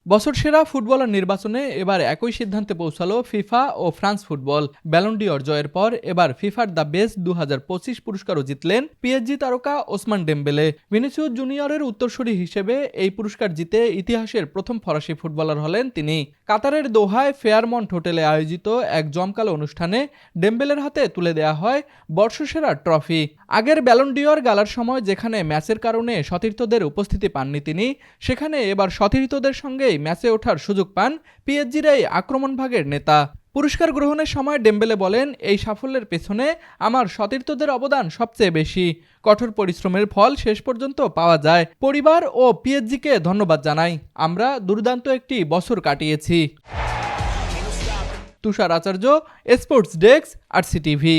বছরসেরা footballer নির্বাচনে এবার একই সিদ্ধান্তে পৌঁছালো ফিফা ও France Football. Ballon d'Or জয়ের পর এবার ফিফার দ্য বেস্ট 2025 পুরস্কারও জিতলেন পিএসজি তারকা ওসমান ডেম্বেলে। ভিনিসিয়াস জুনিয়রের উত্তরসূরি হিসেবে এই পুরস্কার জিতে ইতিহাসের প্রথম ফরাসি ফুটবলার হলেন তিনি। কাতারের দোহায় ফেয়ারমন্ট হোটেলে আয়োজিত এক জমকালো অনুষ্ঠানে ডেম্বেলের হাতে তুলে দেয়া হয় বর্ষসেরা ট্রফি। আগের ব্যালন ডি অর গালার সময় যেখানে ম্যাচের কারণে সতীর্থদের উপস্থিতি পাননি তিনি, সেখানে এবার সতীর্থদের সঙ্গে ম্যাচে ওঠার সুযোগ পান পিএসজির এই আক্রমণভাগের নেতা। পুরস্কার গ্রহণের সময় ডেম্বেলে বলেন, এই সাফল্যের পেছনে আমার সতীর্থদের অবদান সবচেয়ে বেশি। কঠোর পরিশ্রমের ফল শেষ পর্যন্ত পাওয়া যায়। পরিবার ও পিএসজিকে ধন্যবাদ জানাই। আমরা দুর্দান্ত একটি বছর কাটিয়েছি। তুষার আচার্য, স্পোর্টস ডেস্ক, আরসিটিভি।